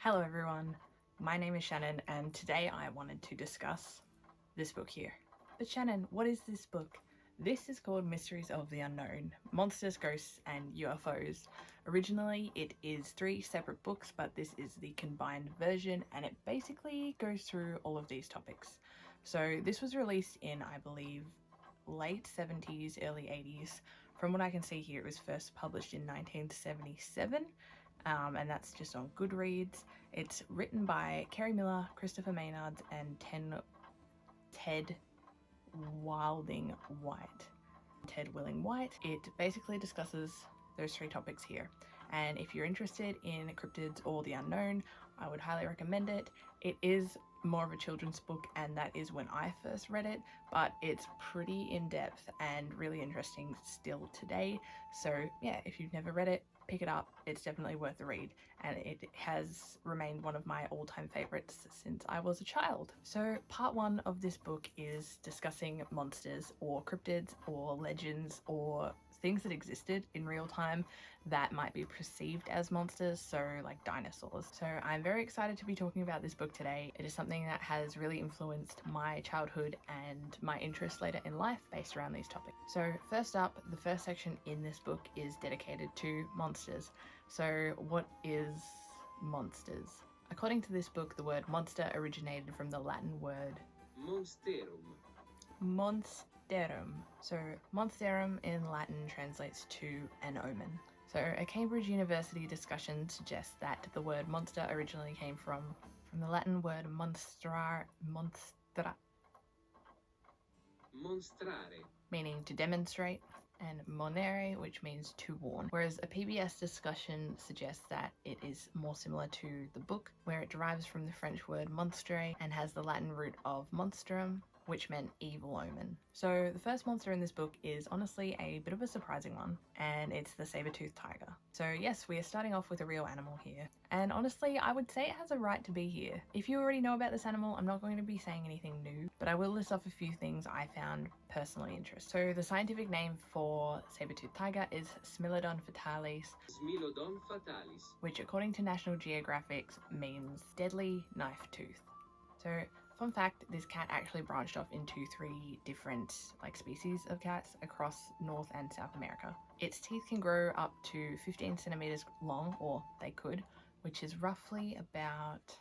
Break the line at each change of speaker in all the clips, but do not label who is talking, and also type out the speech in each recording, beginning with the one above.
Hello everyone, my name is Shannon and today I wanted to discuss this book here. But Shannon, what is this book? This is called Mysteries of the Unknown, Monsters, Ghosts and UFOs. Originally it is 3 separate books, but this is the combined version and it basically goes through all of these topics. So this was released in, I believe, late 70s, early 80s. From what I can see here, it was first published in 1977. And that's just on Goodreads. It's written by Kerry Miller, Christopher Maynard, and Ted Willing White. It basically discusses those 3 topics here. And if you're interested in cryptids or the unknown, I would highly recommend it. It is more of a children's book, and that is when I first read it, but it's pretty in-depth and really interesting still today. So yeah, if you've never read it, pick it up. It's definitely worth the read, and it has remained one of my all-time favorites since I was a child. So part 1 of this book is discussing monsters or cryptids or legends or things that existed in real time that might be perceived as monsters, so like dinosaurs. So I'm very excited to be talking about this book today. It is something that has really influenced my childhood and my interest later in life based around these topics. So first up, the first section in this book is dedicated to monsters. So what is monsters? According to this book, the word monster originated from the Latin word monsterum. So monsterum in Latin translates to an omen. So a Cambridge University discussion suggests that the word monster originally came from the Latin word monstrare, meaning to demonstrate, and monere, which means to warn. Whereas a PBS discussion suggests that it is more similar to the book, where it derives from the French word monstre and has the Latin root of monstrum, which meant evil omen. So the first monster in this book is honestly a bit of a surprising one, and it's the saber-toothed tiger. So yes, we are starting off with a real animal here, and honestly I would say it has a right to be here. If you already know about this animal, I'm not going to be saying anything new, but I will list off a few things I found personally interesting. So the scientific name for saber-toothed tiger is Smilodon fatalis, which according to National Geographic means deadly knife tooth. So fun fact, this cat actually branched off into 3 different species of cats across North and South America. Its teeth can grow up to 15 centimeters long, or they could, which is roughly about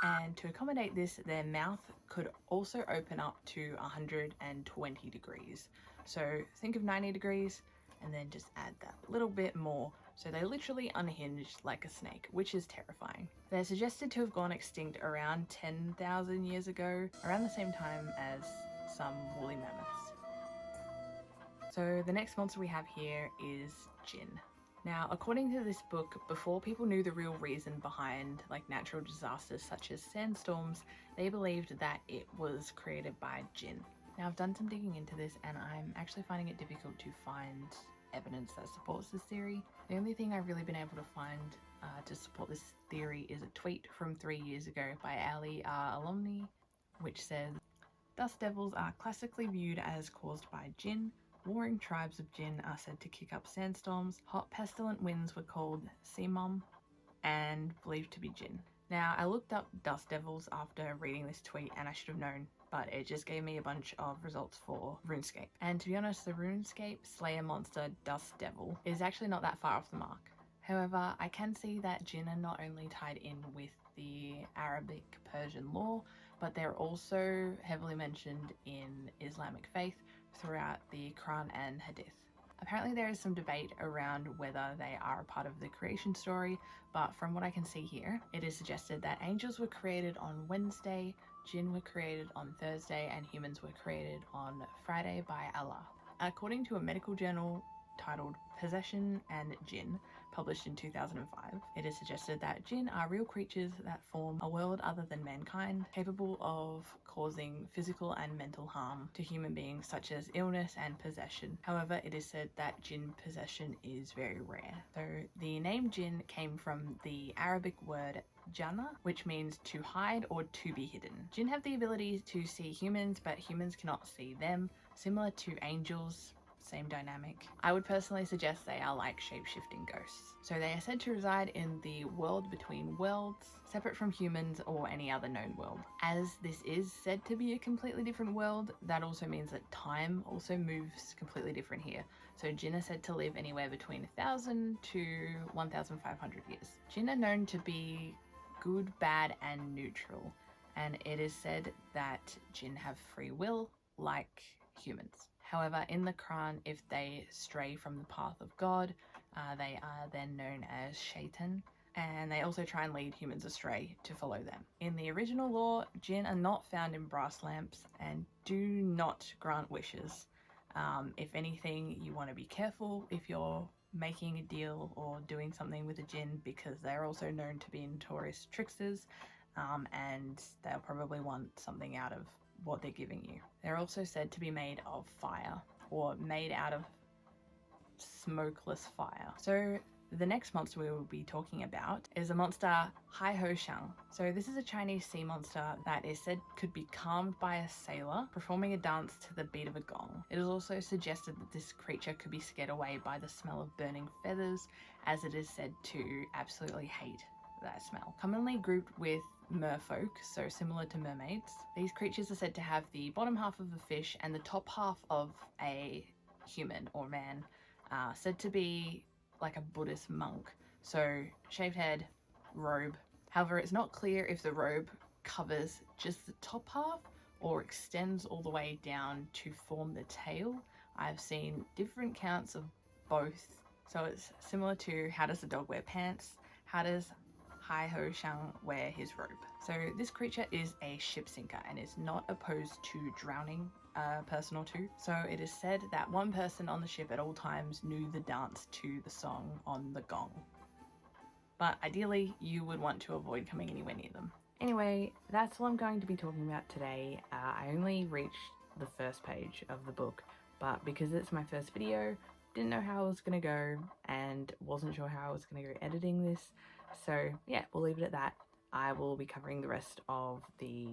and to accommodate this, their mouth could also open up to 120 degrees. So think of 90 degrees and then just add that little bit more. So they literally unhinged like a snake, which is terrifying. They're suggested to have gone extinct around 10,000 years ago, around the same time as some woolly mammoths. So the next monster we have here is Jinn. Now, according to this book, before people knew the real reason behind natural disasters such as sandstorms, they believed that it was created by Jinn. Now, I've done some digging into this and I'm actually finding it difficult to find evidence that supports this theory. The only thing I've really been able to find to support this theory is a tweet from 3 years ago by Ali alumni, which says, "Dust devils are classically viewed as caused by Jinn. Warring tribes of Jinn are said to kick up sandstorms. Hot pestilent winds were called Simum and believed to be Jinn." Now, I looked up dust devils after reading this tweet and I should have known, but it just gave me a bunch of results for RuneScape. And to be honest, the RuneScape Slayer monster Dust Devil is actually not that far off the mark. However, I can see that Jinn are not only tied in with the Arabic Persian lore, but they're also heavily mentioned in Islamic faith throughout the Quran and Hadith. Apparently there is some debate around whether they are a part of the creation story, but from what I can see here, it is suggested that angels were created on Wednesday, Jinn were created on Thursday, and humans were created on Friday by Allah. According to a medical journal titled Possession and Jinn, published in 2005, it is suggested that Jinn are real creatures that form a world other than mankind, capable of causing physical and mental harm to human beings such as illness and possession. However, it is said that Jinn possession is very rare. So the name Jinn came from the Arabic word Jannah, which means to hide or to be hidden. Jinn have the ability to see humans, but humans cannot see them, similar to angels same dynamic. I would personally suggest they are like shape-shifting ghosts. So they are said to reside in the world between worlds, separate from humans or any other known world. As this is said to be a completely different world, that also means that time also moves completely different here. So jinn are said to live anywhere between 1,000 to 1,500 years. Jinn are known to be good, bad, and neutral, and it is said that jinn have free will like humans. However, in the Quran, if they stray from the path of God, they are then known as shaitan, and they also try and lead humans astray to follow them. In the original law, jinn are not found in brass lamps and do not grant wishes. If anything, you want to be careful if you're making a deal or doing something with a jinn, because they're also known to be notorious tricksters, and they'll probably want something out of what they're giving you. They're also said to be made of fire, or made out of smokeless fire. So the next monster we will be talking about is a monster, Hai Ho Shang. So this is a Chinese sea monster that is said could be calmed by a sailor performing a dance to the beat of a gong. It is also suggested that this creature could be scared away by the smell of burning feathers, as it is said to absolutely hate that smell. Commonly grouped with merfolk, so similar to mermaids, these creatures are said to have the bottom half of a fish and the top half of a human or man, said to be like a Buddhist monk. So shaved head, robe. However, it's not clear if the robe covers just the top half or extends all the way down to form the tail. I've seen different counts of both. So it's similar to how does a dog wear pants? How does Hai Ho Shang wear his robe? So this creature is a ship sinker and is not opposed to drowning a person or two. So it is said that one person on the ship at all times knew the dance to the song on the gong. But ideally, you would want to avoid coming anywhere near them. Anyway, that's all I'm going to be talking about today. I only reached the first page of the book, but because it's my first video, didn't know how I was going to go and wasn't sure how I was going to go editing this. So yeah, we'll leave it at that. I will be covering the rest of the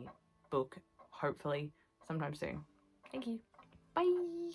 book, hopefully, sometime soon. Thank you. Bye!